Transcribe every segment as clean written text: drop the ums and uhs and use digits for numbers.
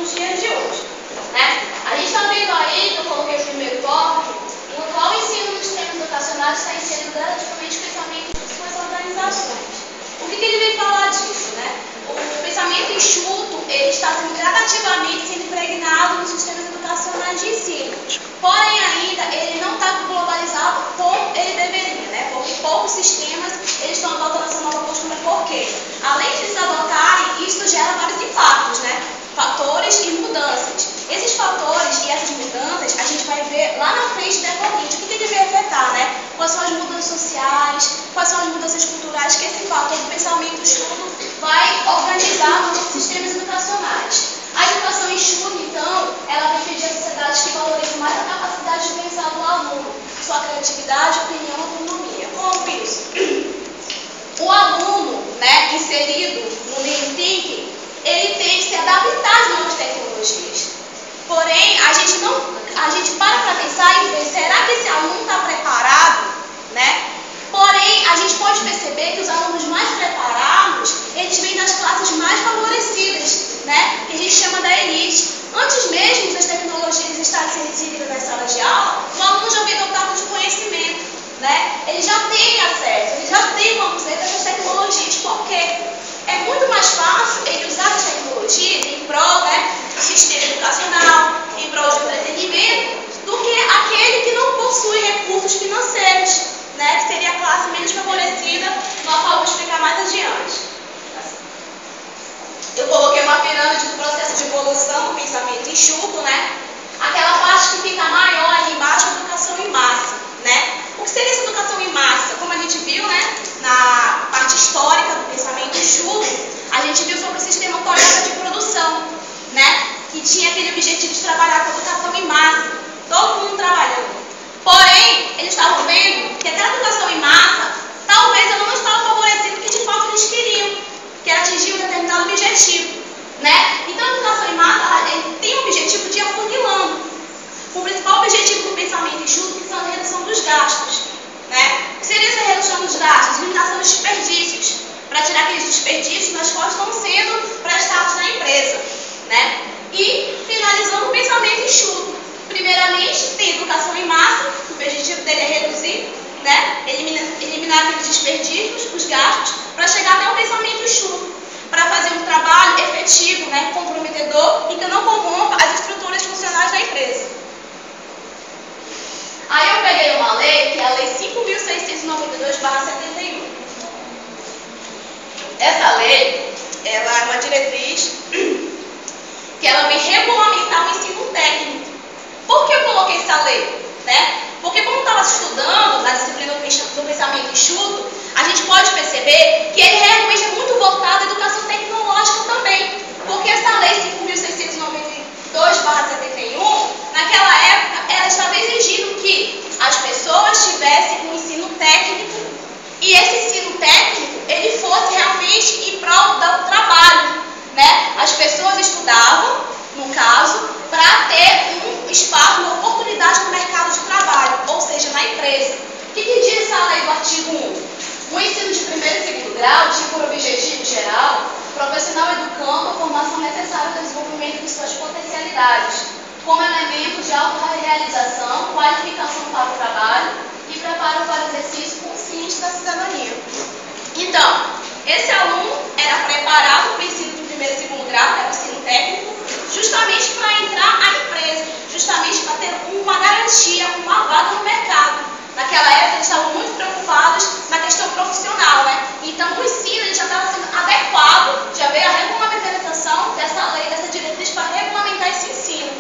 nos dias de hoje, né? A gente está vendo aí, que eu coloquei o primeiro tópico, no qual o ensino dos sistemas educacionais está inserido drasticamente o pensamento de suas organizações. O que ele vem falar disso, né? O pensamento enxuto, ele está sendo gradativamente sendo impregnado nos sistemas educacionais de ensino. Porém, ainda, ele não está globalizado como ele deveria, né? Porque poucos sistemas eles estão adotando essa nova postura. Por quê? Além de eles adotarem, isso gera vários impactos, né? Fatores e mudanças. Esses fatores e essas mudanças, a gente vai ver lá na frente decorrente. O que ele vai afetar, né? Quais são as mudanças sociais, quais são as mudanças culturais que esse fator do pensamento enxuto vai organizar nos sistemas educacionais. A educação enxuta, então, ela vai pedir a sociedades que valorizem mais a capacidade de pensar do aluno, sua criatividade, opinião e autonomia. Como isso? O aluno, né, inserido no Lean Thinking, ele tem que se adaptar às novas tecnologias. Porém, a gente para pensar e ver, será que esse aluno está preparado, né? Porém, a gente pode perceber que os alunos mais preparados, eles vêm das classes mais favorecidas, né? Que a gente chama da elite. Antes mesmo das tecnologias estarem sendo inseridas nas salas de aula, o aluno já vem dotado de conhecimento, né? Ele já tem acesso, ele já tem uma museu dessas tecnologias. Por quê? É muito mais fácil ele usar as tecnologias em prol, né, do sistema educacional, em prol de entretenimento, do que aquele que não possui recursos financeiros, né, que seria a classe menos favorecida, no qual eu vou explicar mais adiante. Eu coloquei uma pirâmide do processo de evolução do pensamento enxuto, né? Aquela parte que fica maior ali embaixo, a educação em massa, né? O que seria essa educação em massa? Como a gente viu, né, na parte histórica do pensamento enxuto, a gente viu sobre o sistema Toyota de produção, né, que tinha aquele objetivo de trabalhar com a educação em massa, todo mundo trabalhando. Porém, eles estavam vendo que aquela educação em massa, talvez ela não estava favorecendo o que de fato eles queriam, que era atingir um determinado objetivo, né? Então, a educação em massa ele tem o objetivo de ir afunilando. O principal objetivo do pensamento enxuto que são a redução dos gastos, né? O que seria essa redução dos gastos? Eliminação dos desperdícios, para tirar aqueles desperdícios nas quais estão sendo prestados na empresa, né? E finalizando o pensamento enxuto. Primeiramente, tem educação em massa, o objetivo dele é reduzir, né? Eliminar aqueles desperdícios, os gastos, para chegar até o pensamento enxuto, para fazer um trabalho efetivo, né, comprometedor e que não corrompa as estruturas funcionais da empresa. Aí eu peguei uma lei, que é a Lei 5.692/71. Essa lei, ela é uma diretriz que ela vem regulamentar o ensino técnico. Por que eu coloquei essa lei? Né? Porque como estava estudando na disciplina do pensamento enxuto, a gente pode perceber que ele realmente é muito voltado à educação tecnológica também. Porque essa lei 5.692/71, naquela época, ela estava exigindo que as pessoas tivessem um ensino técnico e esse ensino técnico, ele fosse realmente em prol do trabalho, né? As pessoas estudavam, no caso, para ter um espaço, uma oportunidade no mercado de trabalho, ou seja, na empresa. O que diz essa lei do artigo 1? O ensino de primeiro e segundo grau tinha por objetivo geral profissional educando a formação necessária ao desenvolvimento de suas potencialidades, como elemento de autorrealização, qualificação para o trabalho e preparo para o exercício consciente da cidadania. Então, esse aluno era preparado para o ensino de primeiro e segundo grau, que era o ensino técnico, justamente para entrar na empresa, justamente para ter uma garantia, uma vaga no mercado. Naquela época, eles estavam muito preocupados na questão profissional, né? Então, o ensino ele já estava sendo adequado, já veio a regulamentação dessa lei, dessa diretriz para regulamentar esse ensino.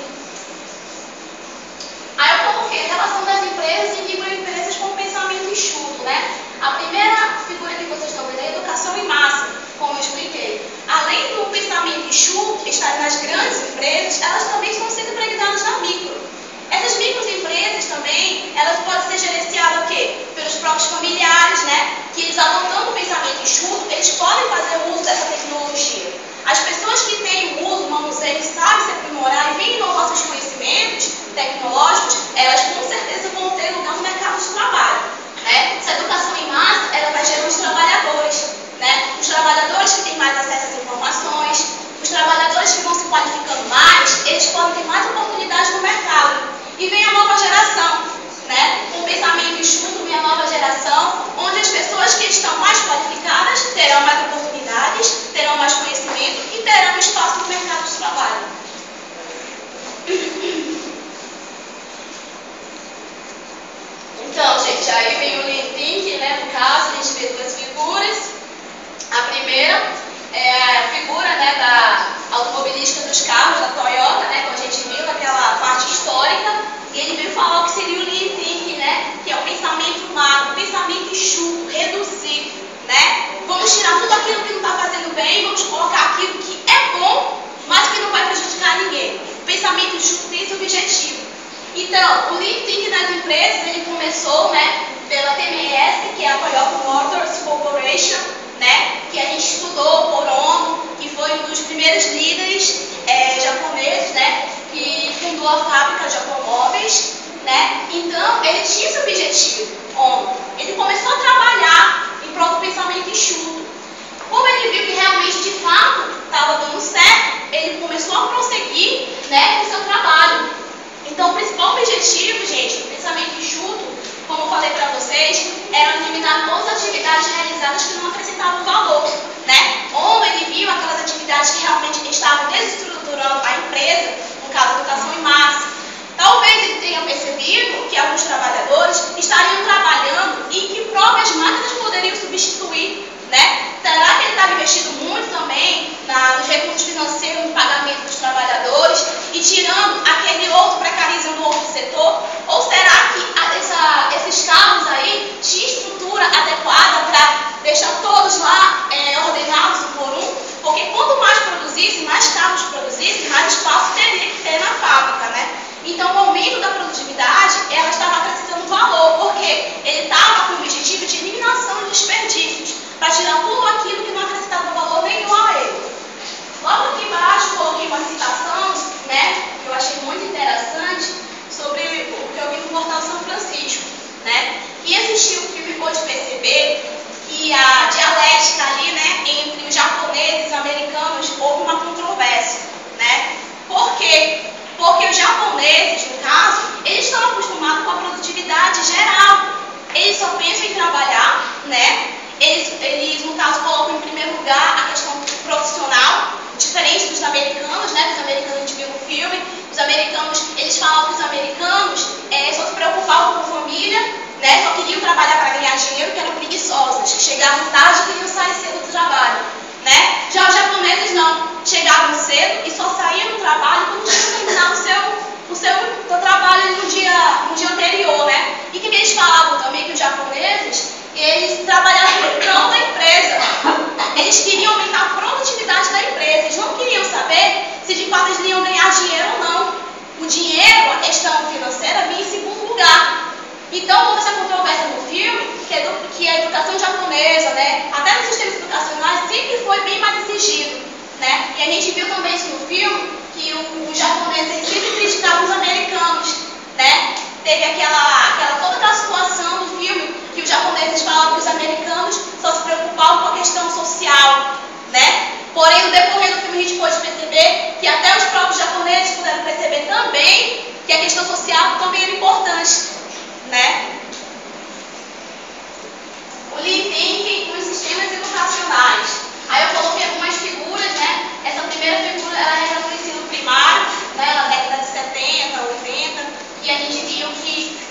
Aí eu coloquei a relação das empresas e microempresas com o pensamento enxuto, né? A primeira figura que vocês estão vendo é a educação em massa, como eu expliquei. Além do pensamento enxuto estar nas grandes empresas, elas também estão sendo impregnadas na micro. Essas microempresas também, elas podem ser gerenciadas o quê? Pelos próprios familiares, né? Que eles adotando o pensamento enxuto, eles podem fazer uso dessa tecnologia. As pessoas que têm o uso, vamos dizer, que sabem se aprimorar e vêm inovar seus conhecimentos tecnológicos, elas com certeza vão ter lugar no mercado de trabalho, né? Essa educação em massa, ela vai gerar os trabalhadores, né? Os trabalhadores que têm mais acesso às informações, os trabalhadores que vão se qualificando mais, enxuto, minha nova geração, onde as pessoas que estão mais qualificadas terão mais oportunidades, terão mais conhecimento e terão espaço no mercado de trabalho. Então, gente, aí vem o Lean Thinking, né? No caso, a gente vê duas figuras. A primeira é a figura, né, da automobilística dos carros, da Toyota, né? Como a gente viu naquela parte histórica. E ele veio falar o que seria o Lean Thinking, né? Que é o pensamento macro, o pensamento enxuto, reduzir, né? Vamos tirar tudo aquilo que não está fazendo bem, vamos colocar aquilo que é bom, mas que não vai prejudicar ninguém. O pensamento enxuto tem esse objetivo. Então, o Lean Thinking nas empresas, ele começou, né, pela TMS, que é a Toyota Motors Corporation, né, que a gente estudou por ONU, que foi um dos primeiros líderes japoneses, né, que fundou a fábrica de automóveis, né. Então, ele tinha esse objetivo, ONU. Ele começou a trabalhar em prol do pensamento enxuto. Como ele viu que realmente, de fato, estava dando certo, ele começou a prosseguir, né, com o seu trabalho. Então, o principal objetivo, gente, do pensamento enxuto, como eu falei para vocês, era eliminar todas as atividades realizadas que não acrescentavam valor, né? Ou ele viu aquelas atividades que realmente estavam desestruturando a empresa, no caso, educação em massa. Talvez ele tenha percebido que alguns trabalhadores estariam trabalhando e que próprias máquinas poderiam substituir, né? Será que ele estava investindo muito também nos recursos financeiros, no pagamento dos trabalhadores e tirando aquele outro, precarizando o outro setor? Ou será que esses carros aí tinham estrutura adequada para deixar todos lá ordenados um por um? Porque quanto mais produzisse, mais carros produzisse, mais espaço teria que ter na fábrica, né? Então, o aumento da produtividade, ela estava acrescentando valor, porque ele estava com o objetivo de eliminação de desperdícios, para tirar tudo aquilo que não acrescentava valor nenhum a ele. Logo aqui embaixo, coloquei uma citação, né, que eu achei muito interessante, sobre o que eu vi no Portal São Francisco, né. Quem assistiu o filme pôde perceber que a dialética ali, né, entre os japoneses e os americanos, houve uma controvérsia, né. Por quê? Porque os japoneses, no caso, eles estão acostumados com a produtividade geral. Eles só pensam em trabalhar, né? Eles, no caso, colocam em primeiro lugar a questão profissional, diferente dos americanos, né? Os americanos, a gente viu no filme, os americanos, eles falam que os americanos só se preocupavam com a família, né? Só queriam trabalhar para ganhar dinheiro, que eram preguiçosos, que chegavam tarde e queriam sair cedo do trabalho, né? Já os japoneses não, chegavam cedo e só saíam do trabalho quando tinham terminado o seu trabalho no dia anterior, né? E que eles falavam também que os japoneses, eles trabalhavam em prol da empresa. Eles queriam aumentar a produtividade da empresa. Eles não queriam saber se de fato eles iam ganhar dinheiro ou não. O dinheiro, a questão financeira, vinha em segundo lugar. Então, houve essa controvérsia no filme, que a educação japonesa, né, até nos sistemas educacionais, sempre foi bem mais exigido, né? E a gente viu também isso no filme, que os japoneses sempre criticavam os americanos, né? Teve toda aquela situação do filme, que os japoneses falavam que os americanos só se preocupavam com a questão social, né? Porém, no decorrer do filme, a gente pôde perceber que até os próprios japoneses puderam perceber também que a questão social também era importante, né? O Lean Thinking nos sistemas educacionais. Aí eu coloquei algumas figuras, né? Essa primeira figura, ela era no ensino primário, né? Na década de 70, 80, e a gente viu que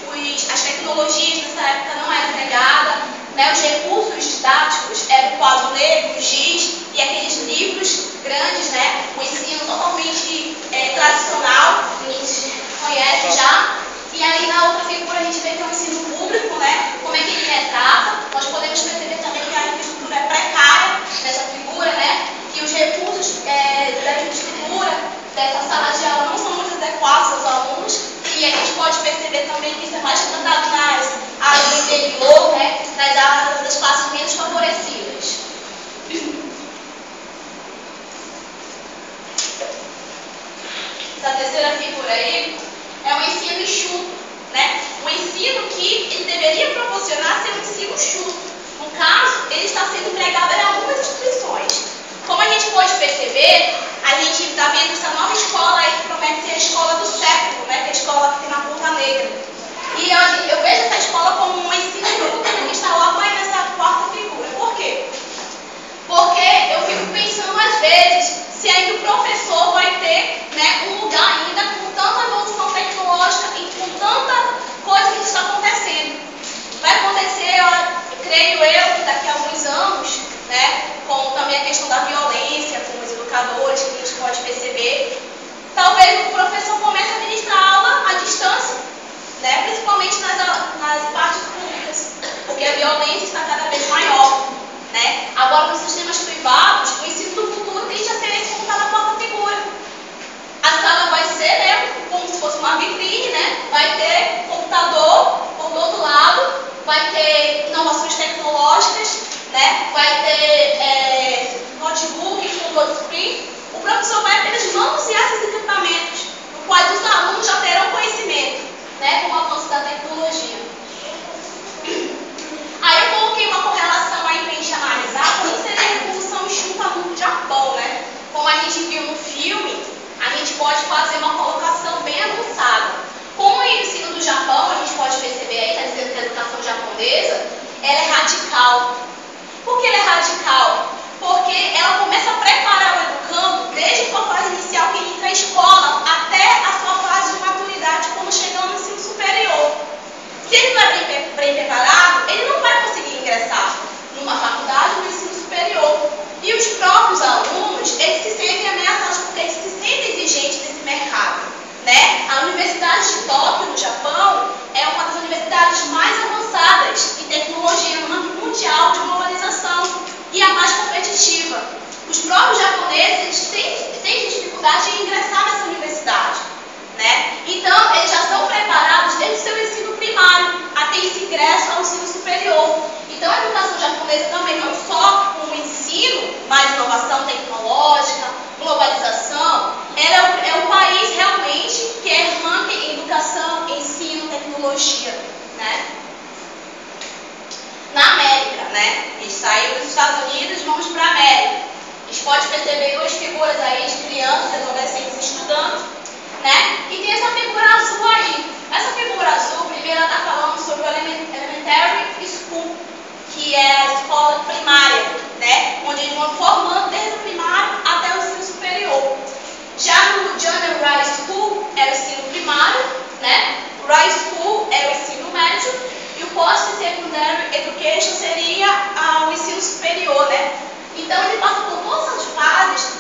as tecnologias nessa época não eram empregadas, né? Os recursos didáticos eram o quadro negro, o giz e aqueles livros grandes, né? O ensino totalmente tradicional, que a gente conhece já. E aí na outra figura a gente vê que é o ensino público, né? Como é que ele retrata. Nós podemos perceber também que a infraestrutura é precária nessa figura, né? Que os recursos da infraestrutura dessa sala de aula não são muito adequados aos alunos. E a gente pode perceber também que isso é mais tratado nas áreas do interior, né? Nas áreas das classes menos favorecidas. Essa terceira figura aí é o ensino enxuto, né? O ensino que ele deveria proporcionar ser um ensino enxuto. No caso, ele está sendo empregado em algumas instituições. Como a gente pode perceber, a gente está vendo essa nova escola aí que promete ser a escola do século, né? Que é a escola que tem na Ponta Negra. E eu vejo essa escola como Agora, nos sistemas privados, o ensino do futuro tende a ser esse como está na quarta figura. A sala vai ser, né, como se fosse uma vitrine, né? Vai ter computador por todo lado, vai ter inovações tecnológicas, né? Vai ter notebooks com touchscreen. O professor vai apenas manusear esses equipamentos, no quais os alunos já terão conhecimento, né, com o avanço da tecnologia. Aí eu coloquei uma correlação aí para a gente analisar como seria a revolução enxuta no Japão, né? Como a gente viu no filme, a gente pode fazer uma colocação bem avançada. Como o ensino do Japão, a gente pode perceber aí, está dizendo que a educação japonesa, ela é radical. Por que ela é radical? Porque ela começa a preparar o educando desde a sua fase inicial, que ele entra à escola, até a sua fase de maturidade, quando chegar no ensino superior. Se ele não é bem preparado, ele não vai conseguir ingressar numa faculdade ou no ensino superior. E os próprios alunos, eles se sentem ameaçados porque eles se sentem exigentes desse mercado, né? A Universidade de Tóquio, no Japão, é uma das universidades mais avançadas em tecnologia no âmbito mundial de globalização e a mais competitiva. Os próprios japoneses têm dificuldade em ingressar nessa universidade, né? Então, eles já estão preparados desde o seu ensino primário até esse ingresso ao ensino superior. Então, a educação japonesa também, não só com o ensino, mas inovação tecnológica, globalização, ela é um país realmente que é ranking em educação, ensino, tecnologia, né? Na América, né? A gente saiu dos Estados Unidos e vamos para a América. A gente pode perceber duas figuras aí de crianças, adolescentes estudando, né? E tem essa figura azul aí. Essa figura azul, primeiro ela está falando sobre o Elementary School, que é a escola primária, né? Onde eles vão formando desde o primário até o ensino superior. Já no Junior High School é o ensino primário, né? O High School é o ensino médio e o Post-Secondary Education seria o ensino superior, né? Então ele passa por todas as fases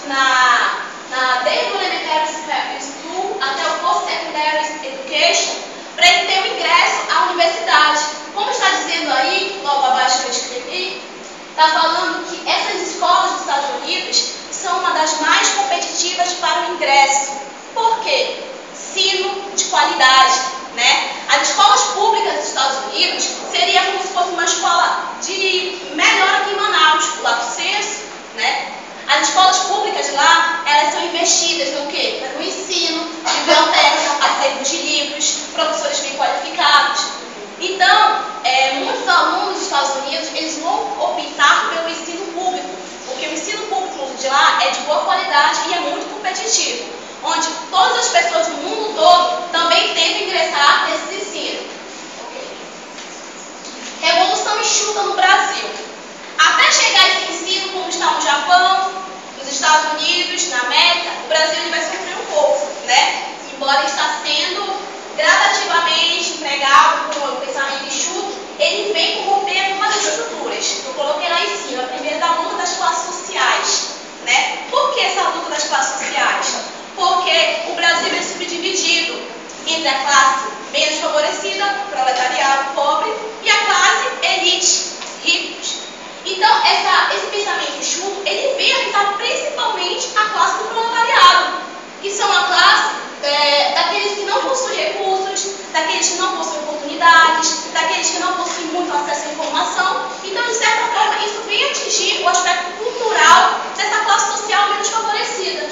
desde o Elementary School até o Post-Secondary Education para ele ter o ingresso à universidade. Como está dizendo aí, logo abaixo que eu escrevi, está falando que essas escolas dos Estados Unidos são uma das mais competitivas para o ingresso. Por quê? Ensino de qualidade, né? As escolas públicas dos Estados Unidos seria como se fosse uma escola melhor aqui em Manaus, o Lato Senso, né? As escolas públicas de lá, elas são investidas no quê? No ensino, biblioteca, acervo de livros, professores bem qualificados. Então, muitos alunos dos Estados Unidos, eles vão optar pelo ensino público, porque o ensino público de lá é de boa qualidade e é muito competitivo, onde todas as pessoas do mundo todo também tentam ingressar nesse ensino. Revolução enxuta no Brasil. Até chegar a esse ensino, como está no Japão, nos Estados Unidos, na América, o Brasil ele vai sofrer um pouco, né? Embora está sendo gradativamente empregado com o pensamento enxuto, ele vem corromper algumas estruturas. Eu coloquei lá em cima, a primeira da luta das classes sociais, né? Por que essa luta das classes sociais? Porque o Brasil é subdividido entre a classe menos favorecida, proletariado, pobre, e a classe elite, ricos. Então, esse pensamento enxuto, ele vem afetar principalmente a classe do proletariado, que são a classe daqueles que não possuem recursos, daqueles que não possuem oportunidades, daqueles que não possuem muito acesso à informação. Então, de certa forma, isso vem atingir o aspecto cultural dessa classe social menos favorecida.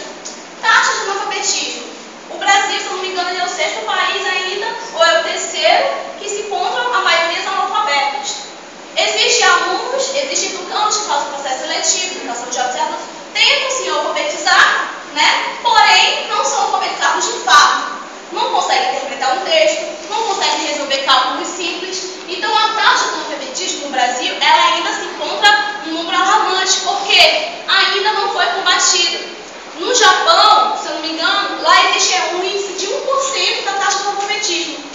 Taxa de analfabetismo. O Brasil, se eu não me engano, ele é o 6º país ainda, ou é o 3º, que se encontram a maioria analfabetos. Existem alunos, existem educantes que fazem processo seletivo, educação de jovens e adultos, tentam se alfabetizar, né? Porém, não são alfabetizados de fato. Não conseguem interpretar um texto, não conseguem resolver cálculos simples. Então, a taxa de analfabetismo no Brasil, ela ainda se encontra um número alarmante, porque ainda não foi combatida. No Japão, se eu não me engano, lá existe um índice de 1% da taxa de analfabetismo.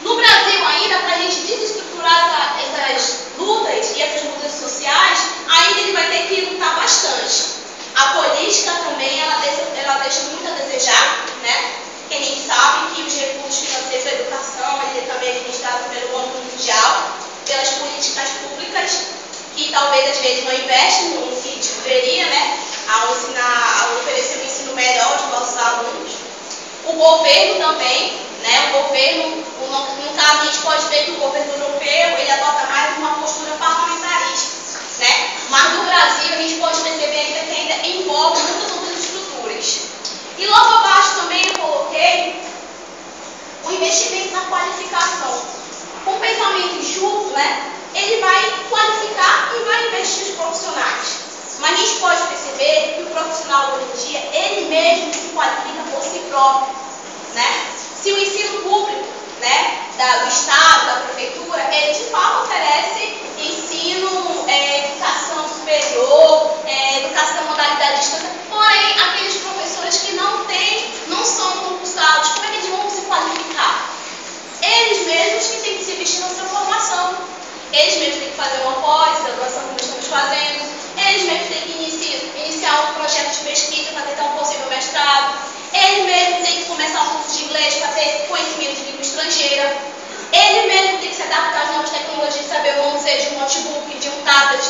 No Brasil, ainda, para a gente desestruturar essas lutas e essas lutas sociais, ainda ele vai ter que lutar bastante. A política também, ela deixa muito a desejar, né? Porque a gente sabe que os recursos financeiros da educação, ele também é administrado pelo Banco Mundial, pelas políticas públicas, que talvez às vezes não investe no que deveria, né? A oferecer um ensino melhor aos nossos alunos. O governo também, né? O governo, no caso a gente pode ver que o governo europeu, ele adota mais uma postura parlamentarista, né? Mas no Brasil a gente pode perceber ainda que ainda envolve muitas outras estruturas. E logo abaixo também eu coloquei o investimento na qualificação. Com pensamento enxuto, né? Ele vai qualificar e vai investir nos profissionais. Mas a gente pode perceber que o profissional hoje em dia, ele mesmo se qualifica por si próprio, né? Se o ensino público, né, do Estado, da Prefeitura, ele de fato oferece ensino, educação superior, educação modalidade distância, porém, aqueles professores que não são concursados, como é que eles vão se qualificar? Eles mesmos que têm que se investir na sua formação. Eles mesmos têm que fazer uma pós-graduação, como estamos fazendo. Eles mesmos têm que iniciar um projeto de pesquisa para tentar um possível mestrado. Eles mesmos têm que começar um curso de inglês para ter conhecimento de língua estrangeira. Ele mesmo tem que se adaptar às novas tecnologias, saber o manuseio de um notebook, de um tablet,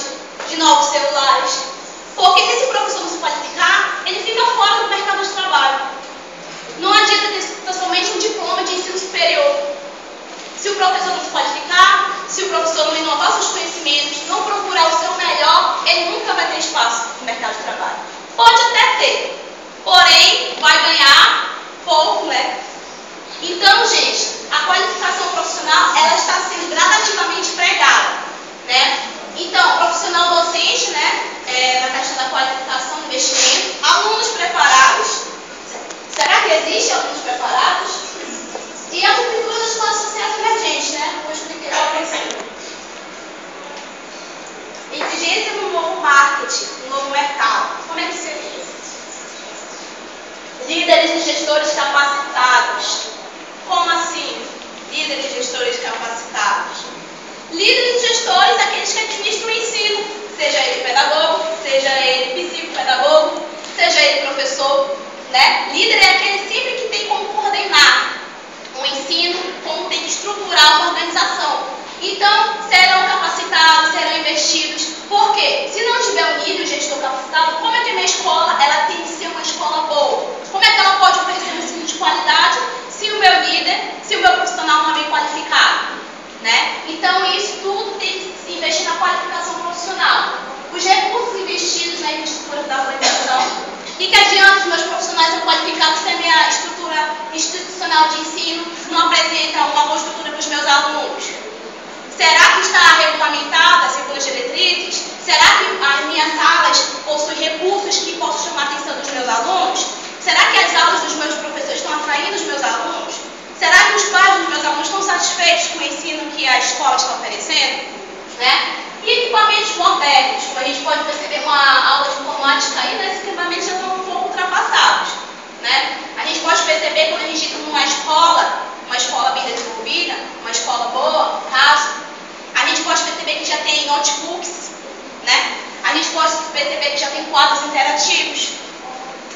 de novos celulares. Porque se esse professor não se qualificar, ele fica fora do mercado de trabalho. Não adianta ter somente um diploma de ensino superior. Se o professor não se qualificar, se o professor não inovar seus conhecimentos, não procurar o seu melhor, ele nunca vai ter espaço no mercado de trabalho. Pode até ter, porém vai ganhar pouco, né? Então, gente, a qualificação profissional, ela está sendo gradativamente pregada, né? Então, profissional docente, né? Na questão da qualificação, investimento, alunos preparados. Será que existe alunos preparados? E a cultura das classes sociais emergentes, né? Vou explicar para vocês. Exigência no novo marketing, no novo mercado. Como é que seria isso? Líderes e gestores capacitados. Como assim? Líderes e gestores capacitados. Líderes e gestores, aqueles que administram o ensino, seja ele pedagogo, seja ele psicopedagogo, seja ele professor, né? Líder é aquele sempre que tem como coordenar o ensino, como tem que estruturar uma organização. Então, serão capacitados, serão investidos. Por quê? Se não tiver um líder, gestor capacitado, como é que a minha escola ela tem que ser uma escola boa? Como é que ela pode oferecer um ensino de qualidade se o meu líder, se o meu profissional não é bem qualificado? Né? Então, isso tudo tem que se investir na qualificação profissional. Os recursos investidos na infraestrutura da organização. E que adianta os meus profissionais são qualificados se a minha estrutura institucional de ensino não apresenta uma boa estrutura para os meus alunos? Será que está regulamentada segundo as diretrizes? Será que as minhas salas possuem recursos que possam chamar a atenção dos meus alunos? Será que as aulas dos meus professores estão atraindo os meus alunos? Será que os pais dos meus alunos estão satisfeitos com o ensino que a escola está oferecendo? Né? E equipamentos modernos, como a gente pode perceber uma aula de informática aí, né, esses equipamentos já estão um pouco ultrapassados. Né? A gente pode perceber quando a gente entra numa escola bem desenvolvida, uma escola boa, no caso, a gente pode perceber que já tem notebooks, né? A gente pode perceber que já tem quadros interativos,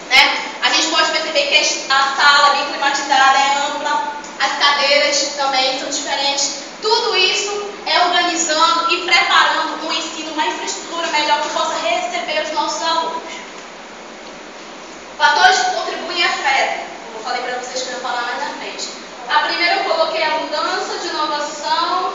né? A gente pode perceber que a sala bem climatizada é ampla, as cadeiras também são diferentes. Tudo isso é organizando e preparando um ensino, uma infraestrutura melhor que possa receber os nossos alunos. Fatores que contribuem e afetam. Como eu falei para vocês que eu ia falar mais na frente. A primeira eu coloquei a mudança de inovação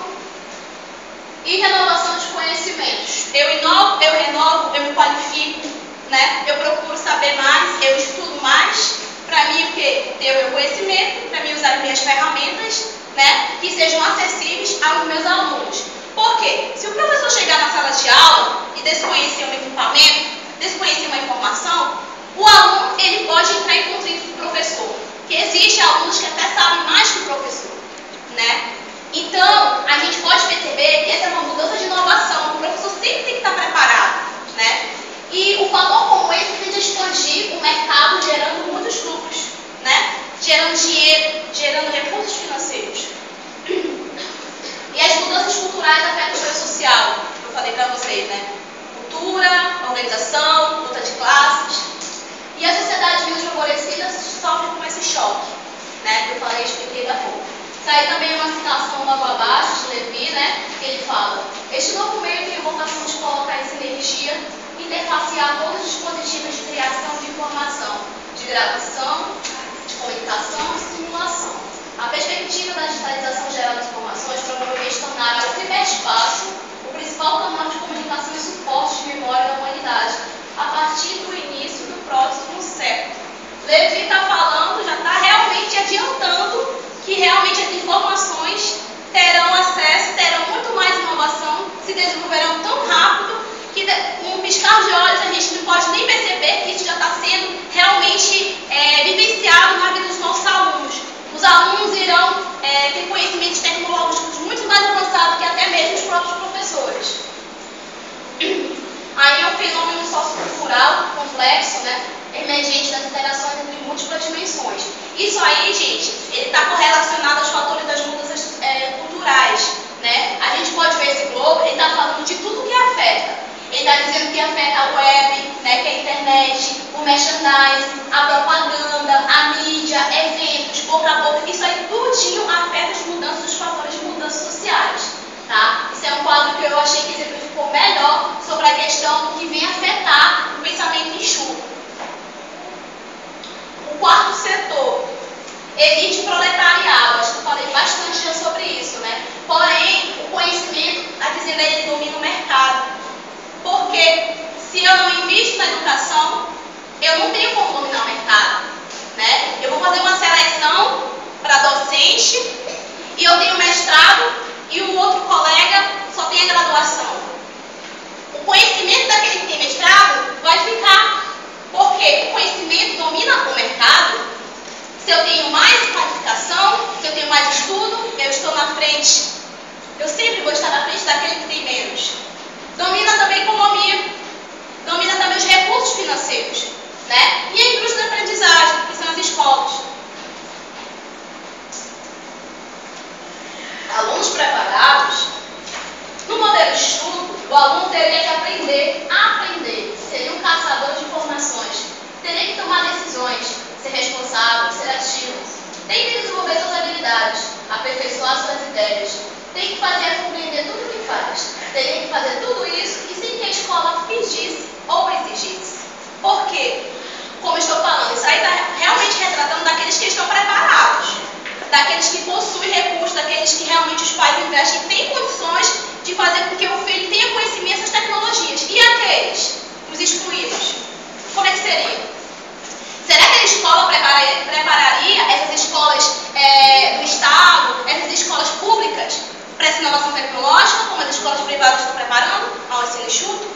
e renovação de conhecimentos. Eu renovo, eu me qualifico, né? Eu procuro saber mais, eu estudo mais. Para mim, o quê? Ter o meu conhecimento, para mim usar as minhas ferramentas, né? Que sejam acessíveis aos meus alunos. Por quê? Se o professor chegar na sala de aula e desconhecer um equipamento, desconhecer uma informação, o aluno ele pode entrar em conflito com o professor. Que existem alunos que até sabem mais que o professor, né? Então, a gente pode perceber que essa é uma mudança de inovação. O professor sempre tem que estar preparado, né? E o fator como esse tende a expandir o mercado, gerando muitos lucros, né? Gerando dinheiro, gerando recursos financeiros. E as mudanças culturais afetam o meio social, que eu falei para vocês, né? Cultura, organização, luta de classes. E a sociedade menos favorecida sofre com esse choque, né? Que eu falei, expliquei da pouco. Isso aí também é uma citação logo abaixo de Levi, né? Que ele fala: este novo meio tem a vocação de colocar gravação, de comunicação e simulação. A perspectiva da digitalização geral das informações provavelmente tornará o ciberespaço o principal canal de comunicação e suporte de memória da humanidade, a partir do início do próximo século. Levi está falando, já está realmente adiantando que realmente as informações terão acesso, terão muito mais inovação, se desenvolverão tão rápido que com um piscar de olhos a gente não pode nem perceber que isso já está sendo realmente vivenciado na vida dos nossos alunos. Os alunos irão ter conhecimentos tecnológicos muito mais avançados que até mesmo os próprios professores. Aí é um fenômeno sociocultural complexo, né, emergente das interações entre múltiplas dimensões. Isso aí, gente, ele está correlacionado aos fatores das mudanças culturais, né? A gente pode ver esse globo, ele está falando de tudo que afeta. Ele está dizendo que afeta a web, né, que é a internet, o merchandising, a propaganda, a mídia, eventos, boca a boca, isso aí tudinho afeta as mudanças, os fatores de mudanças sociais, tá? Isso é um quadro que eu achei que exemplificou melhor sobre a questão do que vem afetar o pensamento enxuto. O quarto setor, existe proletariado, acho que eu falei bastante já sobre isso, né? Porém, o conhecimento, está dizendo aí, ele domina o mercado. Porque se eu não invisto na educação, eu não tenho como dominar o mercado, né? Eu vou fazer uma seleção para docente e eu tenho mestrado e um outro colega só tem a graduação. O conhecimento daquele que tem mestrado vai ficar, porque o conhecimento domina o mercado. Se eu tenho mais qualificação, se eu tenho mais estudo, eu estou na frente. Eu sempre vou estar na frente daquele que tem menos. Domina também a economia, domina também os recursos financeiros, né? E a indústria da aprendizagem, que são as escolas. Alunos preparados, no modelo de estudo, o aluno teria que aprender a aprender, seria um caçador de informações, teria que tomar decisões, ser responsável, ser ativo, tem que desenvolver suas habilidades, aperfeiçoar suas ideias, tem que fazer compreender tudo o que faz. Teria que fazer tudo isso e sem que a escola pedisse ou exigisse. Por quê? Como estou falando, isso aí está realmente retratando daqueles que estão preparados, daqueles que possuem recursos, daqueles que realmente os pais investem e têm condições de fazer com que o filho tenha conhecimento das tecnologias. E aqueles, os excluídos, como é que seria? Será que a escola prepararia essas escolas do Estado, essas escolas públicas, para essa inovação tecnológica, como as escolas privadas estão preparando ao ensino enxuto?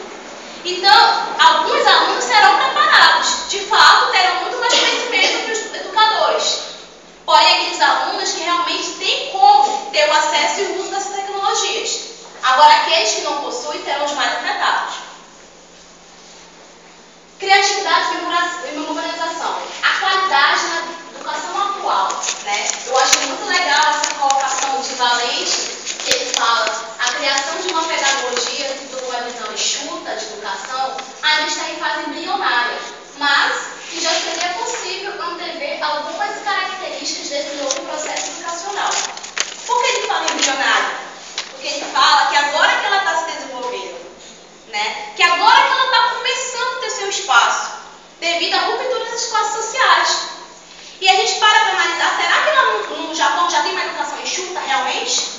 Então, alguns alunos serão preparados, de fato, terão muito mais conhecimento que os educadores. Porém, aqueles alunos que realmente têm como ter o acesso e o uso dessas tecnologias. Agora, aqueles que não possuem serão os mais afetados. Criatividade e memorização. A qualidade na educação atual, né? Eu acho muito legal essa colocação de Valente, que ele fala a criação de uma pedagogia de uma visão enxuta de educação ainda está em fase embrionária, mas que já seria possível antever algumas características desse novo processo educacional. Por que ele fala embrionário? Porque ele fala que agora que ela está se desenvolvendo, né? Que agora que ela está começando a ter seu espaço, devido à ruptura das classes sociais. E a gente para analisar, será que lá no Japão já tem uma educação enxuta realmente?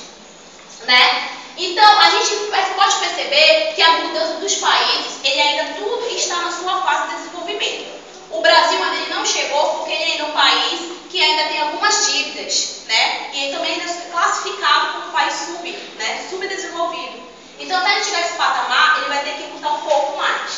Né? Então, a gente pode perceber que a mudança dos países, ele ainda tudo está na sua fase de desenvolvimento. O Brasil ainda não chegou porque ele ainda é um país que ainda tem algumas dívidas, né? E também ainda é classificado como um país subdesenvolvido. Então, até ele chegar a esse patamar, ele vai ter que lutar um pouco mais.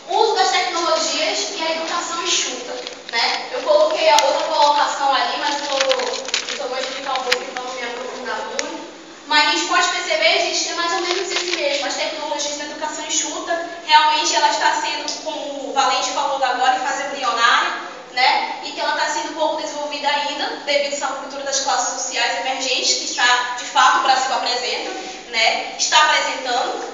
O uso das tecnologias e a educação enxuta, né? Eu coloquei a outra colocação ali, mas eu só vou explicar um pouco, então não me aprofundar muito. Mas a gente pode perceber, gente, que é mais ou menos isso mesmo. As tecnologias da educação enxuta, realmente ela está sendo, como o Valente falou agora, em fase embrionária, né? E que ela está sendo pouco desenvolvida ainda, devido a essa cultura das classes sociais emergentes, que está, de fato, o Brasil apresenta, né? Está apresentando,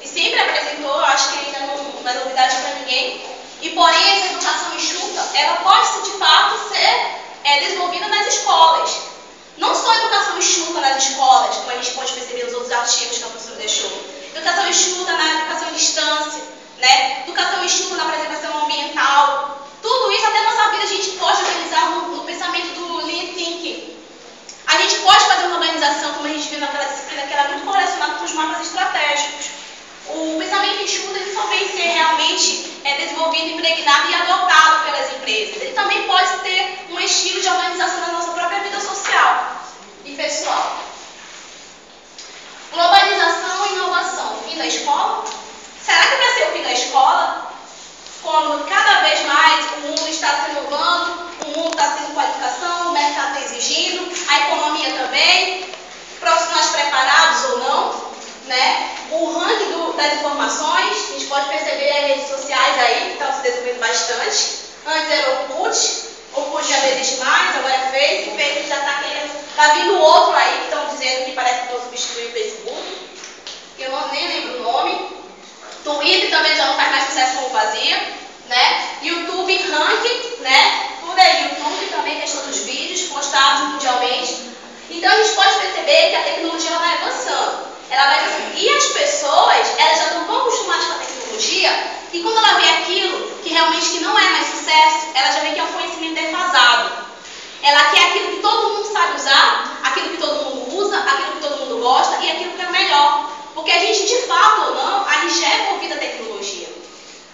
e sempre apresentou, acho que ainda não é novidade para ninguém. E, porém, essa educação enxuta, ela pode, de fato, ser desenvolvida nas escolas. Não só educação enxuta nas escolas, como a gente pode perceber nos outros artigos que a professora deixou. Educação enxuta na educação à distância, né? Educação enxuta na preservação ambiental. Tudo isso, até na nossa vida, a gente pode organizar no pensamento do Lean Thinking. A gente pode fazer uma organização, como a gente viu naquela disciplina, que era muito correlacionada com os mapas estratégicos. O pensamento enxuto ele só vem ser realmente desenvolvido, impregnado e adotado pelas empresas. Ele também pode ter um estilo de organização na nossa própria vida social e pessoal. Globalização e inovação. Fim da escola? Será que vai ser o fim da escola? Quando cada vez mais o mundo está se inovando, o mundo está tendo qualificação, o mercado está exigindo, a economia também, profissionais preparados ou não, né? O ranking das informações, a gente pode perceber as redes sociais aí, que estão se desenvolvendo bastante. Antes era o Orkut já não existe mais, agora é Facebook já está querendo. Está vindo outro aí que estão dizendo que parece que vão substituir o Facebook, que eu nem lembro o nome. Twitter também já não faz mais sucesso como fazia, né? YouTube ranking, né? Tudo é YouTube também, questão dos vídeos postados mundialmente. Então a gente pode perceber que a tecnologia ela vai avançando. Ela vai avançando. E as pessoas, elas já estão tão acostumadas com a tecnologia que quando ela vê aquilo que realmente que não é mais sucesso, ela já vê que é um conhecimento defasado. Ela quer aquilo que todo mundo sabe usar, aquilo que todo mundo usa, aquilo que todo mundo gosta e aquilo que é o melhor. Porque a gente, de fato ou não, a gente já é envolvido a tecnologia.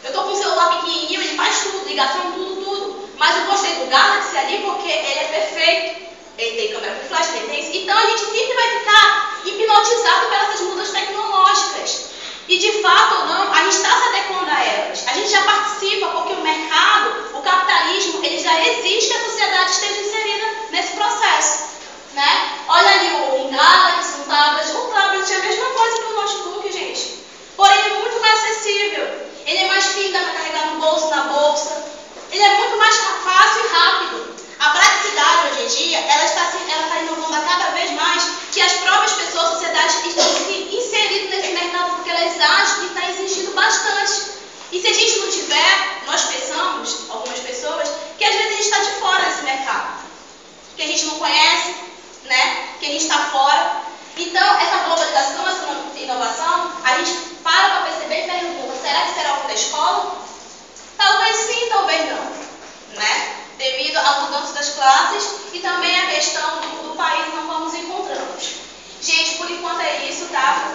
Eu estou com um celular pequenininho, ele faz tudo, ligação, tudo. Mas eu gostei do Galaxy ali porque ele é perfeito. Ele tem câmera com flash, ele tem isso. Então a gente sempre vai ficar hipnotizado pelas mudanças tecnológicas. E de fato ou não, a gente está se adequando a elas. A gente já participa porque o mercado, o capitalismo, ele já existe, que a sociedade esteja inserida nesse processo. Né? Olha ali um Galaxy, um tablet. O tablet é a mesma coisa que o notebook, gente. Porém, ele é muito mais acessível. Ele é mais fino, dá para carregar no bolso, na bolsa. Ele é muito mais fácil e rápido. A praticidade hoje em dia, ela está inovando a cada vez mais que as próprias pessoas, a sociedade, estão se inserindo nesse mercado porque elas acham que está exigindo bastante. E se a gente não tiver, nós pensamos, algumas pessoas, que às vezes a gente está de fora desse mercado. Que a gente não conhece, né? Que a gente está fora. Então, essa globalização, essa inovação, a gente para perceber e pergunta, será que será o fim da escola? Talvez sim, talvez não, né? Devido à mudança das classes e também a questão do país não vamos encontrando. Gente, por enquanto é isso, tá?